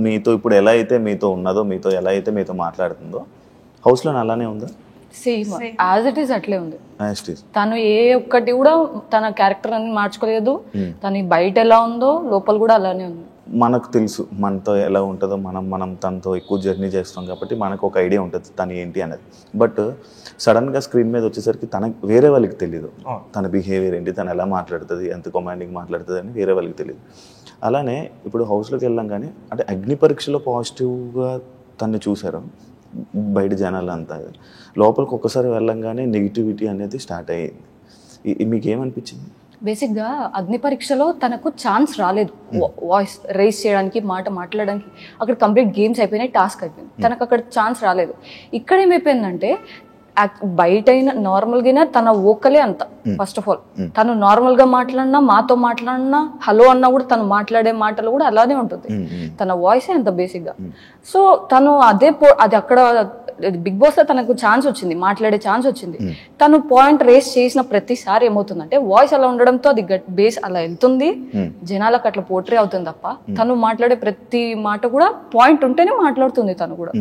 మీతో ఇప్పుడు ఎలా అయితే మీతో ఉన్నదో, మీతో ఎలా అయితే మీతో మాట్లాడుతుందో హౌస్లో అలానే ఉందా? సేమ్ యాజ్ ఇట్ ఈస్ అట్లే ఉంది. తను ఏ ఒక్కటి కూడా తన క్యారెక్టర్ అని మార్చుకోలేదు. తను బయట ఎలా ఉందో లోపల కూడా అలానే ఉంది. మనకు తెలుసు మనతో ఎలా ఉంటుందో, మనం తనతో ఎక్కువ జర్నీ చేస్తాం కాబట్టి మనకు ఒక ఐడియా ఉంటుంది తను ఏంటి అనేది. బట్ సడన్గా స్క్రీన్ మీద వచ్చేసరికి వేరే వాళ్ళకి తెలియదు తన బిహేవియర్ ఏంటి, తను ఎలా మాట్లాడుతుంది, ఎంత కమాండింగ్ మాట్లాడుతుంది అని వేరే వాళ్ళకి తెలియదు. అలానే ఇప్పుడు హౌస్లోకి వెళ్ళాం కానీ అంటే అగ్ని పరీక్షలో పాజిటివ్గా తను చూసారు బయట జనాలు అంతా, లోపలికి ఒక్కసారి వెళ్ళంగానే నెగిటివిటీ అనేది స్టార్ట్ అయ్యింది. మీకేమనిపించింది? బేసిక్గా అగ్ని పరీక్షలో తనకు ఛాన్స్ రాలేదు వాయిస్ రైజ్ చేయడానికి, మాట మాట్లాడడానికి. అక్కడ కంప్లీట్ గేమ్స్ అయిపోయినాయి, టాస్క్ అయిపోయింది, తనకు అక్కడ ఛాన్స్ రాలేదు. ఇక్కడ ఏమైపోయిందంటే బయట అయినా నార్మల్గా తన ఓకలే అంత. ఫస్ట్ ఆఫ్ ఆల్ తను నార్మల్ గా మాట్లాడినా, మాతో మాట్లాడినా, హలో అన్నా కూడా తను మాట్లాడే మాటలు కూడా అలానే ఉంటుంది. తన వాయిసే అంత బేసిక్ గా. సో తను అది అక్కడ బిగ్ బాస్ లో తనకు ఛాన్స్ వచ్చింది, మాట్లాడే ఛాన్స్ వచ్చింది. తను పాయింట్ రేస్ చేసిన ప్రతిసారి ఏమవుతుందంటే వాయిస్ అలా ఉండడంతో అది బేస్ అలా వెళ్తుంది, జనాలకు అట్లా పోర్ట్రే అవుతుంది తప్ప తను మాట్లాడే ప్రతి మాట కూడా పాయింట్ ఉంటేనే మాట్లాడుతుంది. తను కూడా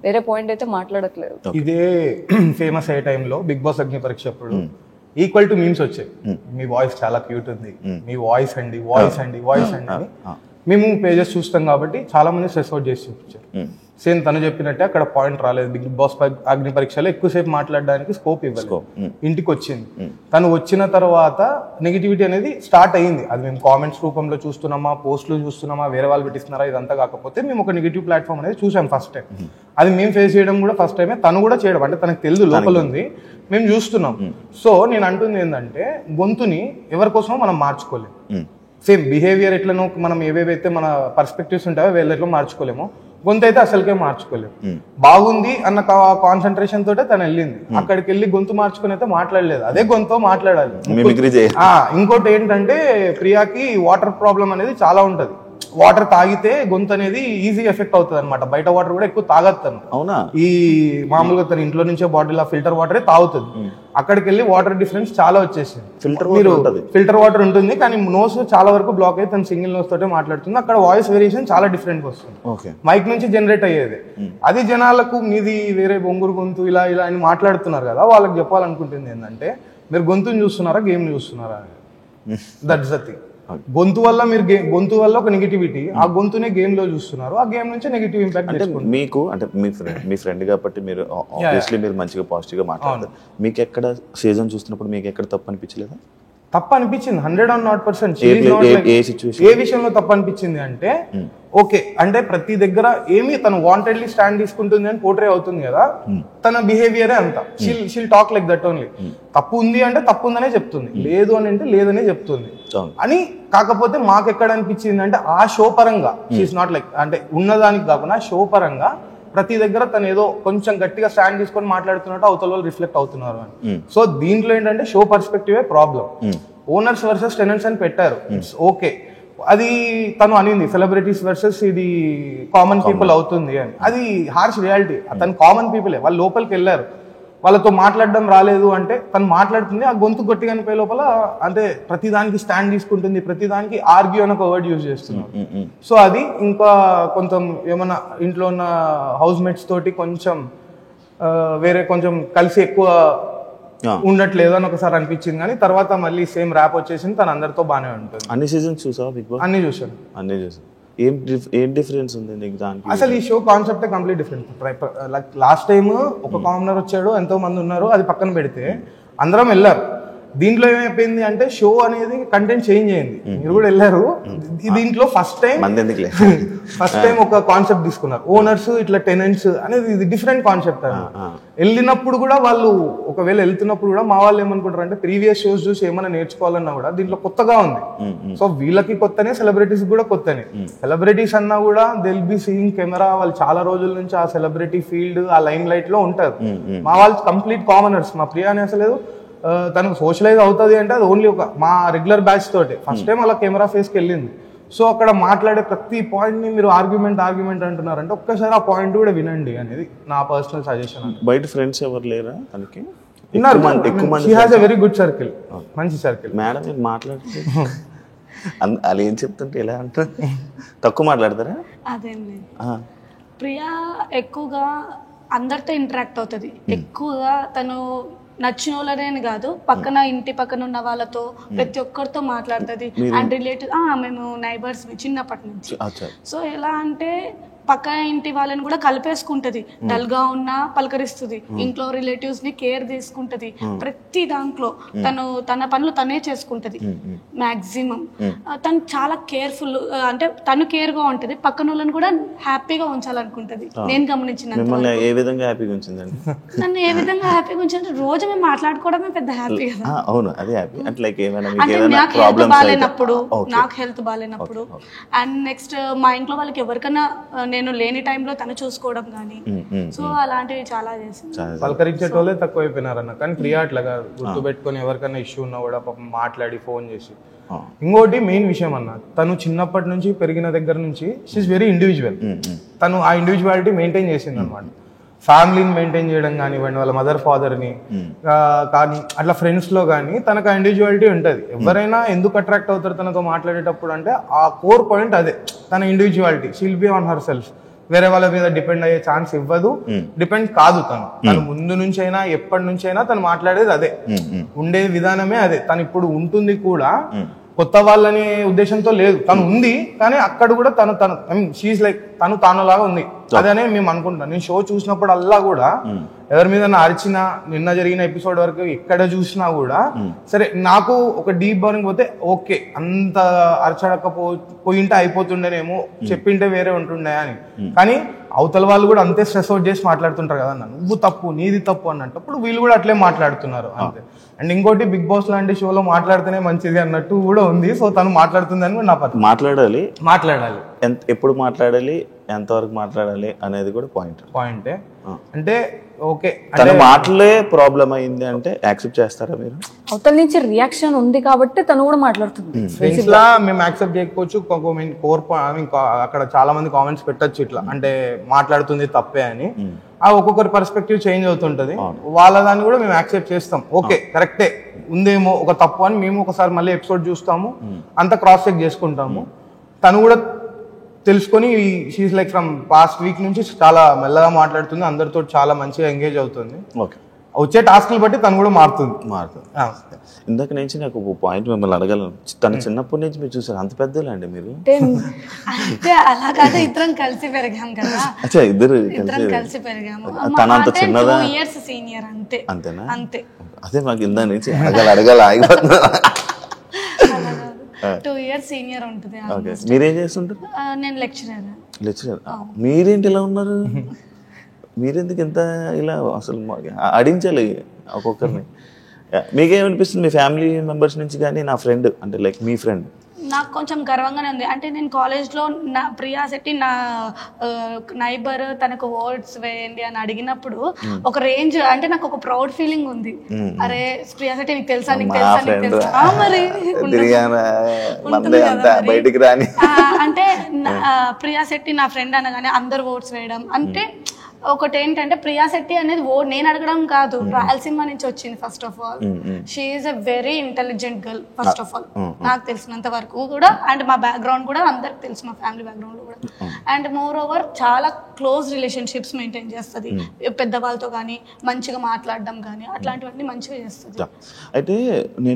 వేరే పాయింట్ అయితే మాట్లాడట్లేదు. ఇదే ఫేమస్ అయ్యే టైంలో బిగ్ బాస్ అగ్ని పరీక్ష అప్పుడు ఈక్వల్ టు మీమ్స్ వచ్చాయి. మీ వాయిస్ చాలా క్యూట్ ఉంది, మీ వాయిస్ అండి వాయిస్ అండి వాయిస్ అండి అని. మేము పేజెస్ చూస్తాం కాబట్టి చాలా మంది స్ట్రెస్ అవుట్ చేసి చూపించారు. సేమ్ తను చెప్పినట్టే అక్కడ పాయింట్ రాలేదు. బిగ్ బాస్ అగ్ని పరీక్షలో ఎక్కువసేపు మాట్లాడడానికి స్కోప్ ఇవ్వలేదు. ఇంటికి వచ్చింది, తను వచ్చిన తర్వాత నెగిటివిటీ అనేది స్టార్ట్ అయ్యింది. అది మేము కామెంట్స్ రూపంలో చూస్తున్నామా, పోస్టులు చూస్తున్నామా, వేరే వాళ్ళు పెట్టిస్తున్నారా, ఇదంతా కాకపోతే మేము ఒక నెగిటివ్ ప్లాట్ఫామ్ అనేది చూసాం ఫస్ట్ టైం. అది మేము ఫేస్ చేయడం కూడా ఫస్ట్ టైమే, తను కూడా చేయడం. అంటే తనకు తెలుసు లోపల ఉంది, మేము చూస్తున్నాం. సో నేను అంటుంది ఏంటంటే గొంతుని ఎవరి కోసమో మనం మార్చుకోలేము. సేమ్ బిహేవియర్ ఎట్లనో మనం ఏవేవైతే మన పర్స్పెక్టివ్స్ ఉంటాయో వీళ్ళెట్లో మార్చుకోలేము, గొంతు అయితే అసలుకే మార్చుకోలేము. బాగుంది అన్న కాన్సన్ట్రేషన్ తోటే తను వెళ్ళింది. అక్కడికి వెళ్ళి గొంతు మార్చుకుని అయితే మాట్లాడలేదు, అదే గొంతు మాట్లాడాలి. ఇంకోటి ఏంటంటే ప్రియాకి వాటర్ ప్రాబ్లం అనేది చాలా ఉంటది. వాటర్ తాగితే గొంతు అనేది ఈజీ ఎఫెక్ట్ అవుతుంది అనమాట. బయట వాటర్ కూడా ఎక్కువ తాగొద్దు. అవునా? ఈ మామూలుగా తన ఇంట్లో నుంచే బాటిల్ ఆ ఫిల్టర్ వాటరే తాగుతుంది. అక్కడికి వెళ్ళి వాటర్ డిఫరెన్స్ చాలా వచ్చేసింది. ఫిల్టర్ వాటర్ ఉంటుంది కానీ నోస్ చాలా వరకు బ్లాక్ అయ్యి తను సింగిల్ నోస్ తోటే మాట్లాడుతుంది. అక్కడ వాయిస్ వేరియేషన్ చాలా డిఫరెంట్ వస్తుంది, మైక్ నుంచి జనరేట్ అయ్యేది. అది జనాలకు మీది వేరే బొంగురు గొంతు ఇలా ఇలా అని మాట్లాడుతున్నారు కదా, వాళ్ళకి చెప్పాలనుకుంటుంది ఏంటంటే మీరు గొంతుని చూస్తున్నారా, గేమ్ చూస్తున్నారా అని. That's the thing. గొంతు వల్ల మీరు గొంతు వల్ల ఒక నెగిటివిటీ, ఆ గొంతునే గేమ్ లో చూస్తున్నారు, ఆ గేమ్ నుంచి నెగిటివ్ ఇంపాక్ట్. మీకు అంటే మీ ఫ్రెండ్ కాబట్టి మీరు ఆబ్వియస్లీ మీరు మంచిగా పాజిటివ్ గా మాట్లాడతారు. మీకు ఎక్కడ సీజన్ చూస్తున్నప్పుడు మీకు ఎక్కడ తప్పు అనిపించలేదా? తప్పు అనిపించింది 100%. ఏ విషయంలో తప్పు అనిపించింది అంటే ఓకే అంటే ప్రతి దగ్గర ఏమి తను వాంటెడ్లీ స్టాండ్ తీసుకుంటుంది అని పోర్ట్రే అవుతుంది కదా, తన బిహేవియరే అంత. She'll talk like that only. తప్పు ఉంది అంటే తప్పు ఉందనే చెప్తుంది, లేదు అని అంటే లేదనే చెప్తుంది అని. కాకపోతే మాకు ఎక్కడ అనిపించింది అంటే ఆ షో పరంగా షీఈస్ నాట్ లైక్ అంటే ఉన్నదానికి కాకుండా షో పరంగా ప్రతి దగ్గర తను ఏదో కొంచెం గట్టిగా స్టాండ్ తీసుకొని మాట్లాడుతున్నట్టు అవతల వాళ్ళు రిఫ్లెక్ట్ అవుతున్నారు అని. సో దీంట్లో ఏంటంటే షో పర్స్పెక్టివే ప్రాబ్లం. ఓనర్స్ వర్సెస్ టెనెంట్స్ అని పెట్టారు, ఇట్స్ ఓకే. అది తను అనింది సెలబ్రిటీస్ వర్సెస్ ఇది కామన్ పీపుల్ అవుతుంది అని. అది హార్ష్ రియాలిటీ. తను కామన్ పీపులే, వాళ్ళు లోపలికి వెళ్ళారు, వాళ్ళతో మాట్లాడడం రాలేదు అంటే తను మాట్లాడుతుంది. ఆ గొంతు గట్టిగా అనిపోయే లోపల అంటే ప్రతిదానికి స్టాండ్ తీసుకుంటుంది, ప్రతిదానికి ఆర్గ్యూ అని ఒక వర్డ్ యూజ్ చేస్తున్నారు. సో అది ఇంకా కొంచెం ఏమన్నా ఇంట్లో ఉన్న హౌస్ మేట్స్ తోటి కొంచెం వేరే కొంచెం కలిసి ఎక్కువ ఉండట్లేదు అని ఒకసారి అనిపించింది. కానీ తర్వాత మళ్ళీ సేమ్ ర్యాప్ వచ్చేసింది, తను అందరితో బాగానే ఉంటుంది. అన్ని సీజన్స్ చూసావా బిగ్ బాస్? అన్ని చూసాను. ఏం డిఫరెన్స్ ఉంది నీకు దానికి? అసలు ఈ షో కాన్సెప్టే కంప్లీట్ డిఫరెంట్. లాస్ట్ టైం ఒక కామనర్ వచ్చాడు, ఎంతో మంది ఉన్నారు, అది పక్కన పెడితే అందరం వెళ్ళారు. దీంట్లో ఏమైపోయింది అంటే షో అనేది కంటెంట్ చేంజ్ అయింది. మీరు కూడా వెళ్ళారు. దీంట్లో ఫస్ట్ టైం ఒక కాన్సెప్ట్ తీసుకున్నారు, ఓనర్స్ ఇట్లా టెనెంట్స్ అనేది. ఇది డిఫరెంట్ కాన్సెప్ట్. వెళ్ళినప్పుడు కూడా వాళ్ళు ఒకవేళ వెళ్తున్నప్పుడు కూడా మా వాళ్ళు ఏమనుకుంటారు అంటే ప్రీవియస్ షోస్ చూసి ఏమైనా నేర్చుకోవాలన్నా కూడా దీంట్లో కొత్తగా ఉంది. సో వీళ్ళకి కొత్తనే, సెలబ్రిటీస్ కూడా కొత్తనే. సెలబ్రిటీస్ అన్నా కూడా they will be seeing camera, వాళ్ళు చాలా రోజుల నుంచి ఆ సెలబ్రిటీ ఫీల్డ్ ఆ లైమ్ లైట్ లో ఉంటారు. మా వాళ్ళు కంప్లీట్ కామనర్స్. మా ప్రియా అని అసలు తనకు సోషలైజ్ అవుతుంది అంటే అది ఓన్లీ ఒక మా రెగ్యులర్ బ్యాచ్ తోటి ఫస్ట్ టైం అలా కెమెరా ఫేస్కి వెళ్ళింది. సో అక్కడ మాట్లాడే ప్రతి పాయింట్ ని మీరు ఆర్గ్యుమెంట్ అంటున్నారంటే ఒక్కసారి ఆ పాయింట్ కూడా వినండి అనేది నా పర్సనల్ సజెషన్. బయట ఫ్రెండ్స్ ఎవరు లేరా తనకి? She has a very good circle, మంచి సర్కిల్. మేడం మాట్లాడుతుంది వాళ్ళు ఏం చెప్తుంటే ఎలా అంటారు? తక్కువ మాట్లాడతారా? అదేం లేదు. ప్రియా ఎక్కువగా అందరితో ఇంటరాక్ట్ అవుతుంది. ఎక్కువగా తను నచ్చిన వాళ్ళనే కాదు, పక్కన ఇంటి పక్కన ఉన్న వాళ్ళతో ప్రతి ఒక్కరితో మాట్లాడుతుంది. అండ్ రిలేటివ్ మేము నైబర్స్ చిన్నప్పటి నుంచి. సో ఎలా అంటే పక్క ఇంటి వాళ్ళని కూడా కలిపేసుకుంటది. డల్ గా ఉన్నా పలకరిస్తుంది, ఇంట్లో రిలేటివ్స్ ని కేర్ తీసుకుంటది. ప్రతి దాంట్లో తన పనులు తనే చేసుకుంటది మాక్సిమం. తను చాలా కేర్ఫుల్, అంటే తను కేర్ గా ఉంటది, పక్కన వాళ్ళని కూడా హ్యాపీగా ఉంచాలనుకుంటది. నేను గమనించిన ఏ విధంగా హ్యాపీగా ఉంచిందండి? నన్ను ఏ విధంగా హ్యాపీగా ఉంచింది, రోజు మేము మాట్లాడుకోవడమే పెద్ద హ్యాపీ కదా. అవును, అదే హ్యాపీ. అంటే లైక్ ఏమైనా అంటే నాకు హెల్త్ బాగాలేనప్పుడు అండ్ నెక్స్ట్ మా ఇంట్లో వాళ్ళకి ఎవరికైనా నేను లేని టైంలో తను చూసుకోవడం కానీ, సో అలాంటివి చాలా చేసింది. పలకరించేటోళ్ళే తక్కువ అయిపోయినారన్న. కానీ ప్రియా అట్లా కాదు, గుర్తు పెట్టుకొని ఎవరికైనా ఇష్యూ ఉన్నా కూడా పాపం మాట్లాడి ఫోన్ చేసి. ఇంకోటి మెయిన్ విషయం అన్న, తను చిన్నప్పటి నుంచి పెరిగిన దగ్గర నుంచి షీఈస్ వెరీ ఇండివిజువల్. తను ఆ ఇండివిజువాలిటీ మెయింటైన్ చేసింది అనమాట. ఫ్యామిలీని మెయింటైన్ చేయడం కానివ్వండి, వాళ్ళ మదర్ ఫాదర్ని కానీ అట్లా ఫ్రెండ్స్లో కానీ తనకు ఆ ఇండివిజువాలిటీ ఉంటుంది. ఎవరైనా ఎందుకు అట్రాక్ట్ అవుతారు తనతో మాట్లాడేటప్పుడు అంటే ఆ కోర్ పాయింట్ అదే, తన individuality. She'll be on her self. వేరే వాళ్ళ మీద డిపెండ్ అయ్యే ఛాన్స్ ఇవ్వదు, డిపెండ్ కాదు. తను ముందు నుంచి అయినా ఎప్పటి నుంచి అయినా తను మాట్లాడేది అదే, ఉండే విధానమే అదే. తను ఇప్పుడు ఉంటుంది కూడా కొత్త వాళ్ళని ఉద్దేశంతో లేదు, తను ఉంది. కానీ అక్కడ కూడా తను షీఈస్ లైక్ తానులాగా ఉంది. అదనే మేము అనుకుంటాం. నేను షో చూసినప్పుడు అల్లా కూడా ఎవరి మీద అరిచినా, నిన్న జరిగిన ఎపిసోడ్ వరకు ఎక్కడ చూసినా కూడా సరే నాకు ఒక డీప్ బర్నింగ్ పోతే ఓకే, అంత అరచడకపోయింటే అయిపోతుండేనేమో, చెప్పింటే వేరే ఉంటుండే అని. కానీ అవతల వాళ్ళు కూడా అంతే స్ట్రెస్ అవుట్ చేసి మాట్లాడుతుంటారు కదా, నువ్వు తప్పు నీది తప్పు అన్నప్పుడు వీళ్ళు కూడా అట్లే మాట్లాడుతున్నారు అంతే. అండ్ ఇంకోటి బిగ్ బాస్ లాంటి షోలో మాట్లాడితేనే మంచిది అన్నట్టు కూడా ఉంది. సో తను మాట్లాడుతుందని కూడా నా పద్ధతి. మాట్లాడాలి ఎప్పుడు మాట్లాడాలి, ఎంతవరకు మాట్లాడాలి అనేది కూడా పాయింటే. అంటే ఓకే, తన మాటలే ప్రాబ్లం అయింది అంటే యాక్సెప్ట్ చేస్తారా మీరు? అవతల నుంచి రియాక్షన్ ఉంది కాబట్టి తను కూడా మాట్లాడుతుంది. ఫ్రెండ్స్ లా మేము యాక్సెప్ట్ చేయకపోవచ్చు, అక్కడ చాలా మంది కామెంట్స్ పెట్టచ్చు ఇట్లా, అంటే మాట్లాడుతుంది తప్పే అని. ఆ ఒక్కొక్కరి పర్స్పెక్టివ్ చేంజ్ అవుతుంటది. వాళ్ళ దాన్ని కూడా మేము యాక్సెప్ట్ చేస్తాం. ఓకే కరెక్టే ఉందేమో ఒక తప్పు అని మేము ఒకసారి మళ్ళీ ఎపిసోడ్ చూస్తాము, అంతా క్రాస్ చెక్ చేసుకుంటాము. తను కూడా తెలుసుకొని she is like from past week నుంచి చాలా మెల్లగా మాట్లాడుతుంది, అందరితో చాలా మంచిగా ఎంగేజ్ అవుతుంది. వచ్చే టాస్క్లు బట్టి తను కూడా మారుతుంది. ఇందాక నుంచి నాకు ఒక పాయింట్ మిమ్మల్ని అడగలను. తను చిన్నప్పటి నుంచి మీరు చూసారు, అంత పెద్దలండి మీరు? అలా కాదు, ఇద్దరం కలిసి పెరిగాం కదా. ఇద్దరు కలిసి పెరిగాము. తన అంత చిన్నదా? 2 years సీనియర్ అంతే. అంతేనా? అంతే. అదే మాకు ఇందా నుంచి అడగల ఆగిపోతున్నా. 2 years సీనియర్ ఉంటుంది. మీరేం చేస్తుంటారు? నేను లెక్చరర్. మీరేంటి ఇలా ఉన్నారు? మీరెందుకు ఇంత ఇలా? అసలు అడించాలి ఒక్కొక్కరిని. మీకేమనిపిస్తుంది మీ ఫ్యామిలీ మెంబర్స్ నుంచి కానీ, నా ఫ్రెండ్ అంటే లైక్ మీ ఫ్రెండ్? నాకు కొంచెం గర్వంగానే ఉంది. అంటే నేను కాలేజ్లో నా ప్రియా శెట్టి నా నైబర్, తనకు ఓట్స్ వేయండి అని అడిగినప్పుడు ఒక రేంజ్, అంటే నాకు ఒక ప్రౌడ్ ఫీలింగ్ ఉంది. అరే ప్రియా శెట్టి నీకు తెలుసా, నీకు తెలుసా, నీకు తెలుసా, మరి బయటికి రాని. అంటే ప్రియా శెట్టి నా ఫ్రెండ్ అనగానే అందరు ఓట్స్ వేయడం. అంటే ఒకటి ఏంటంటే ప్రియా శెట్టి అనేది నేను అడగడం కాదు, రాయలసీమ నుంచి వచ్చింది. First of all she is a very intelligent girl first of all, నాకు తెలిసినంత వరకు కూడా. అండ్ మా బ్యాక్గ్రౌండ్ కూడా అందరికి తెలుసు, మా ఫ్యామిలీ బ్యాక్గ్రౌండ్ కూడా. అండ్ మోర్ ఓవర్ చాలా క్లోజ్ రిలేషన్షిప్స్ మెయింటైన్ చేస్తుంది పెద్దవాళ్ళతో కానీ, మంచిగా మాట్లాడడం కానీ, అట్లాంటివన్నీ మంచిగా చేస్తుంది. అయితే నేను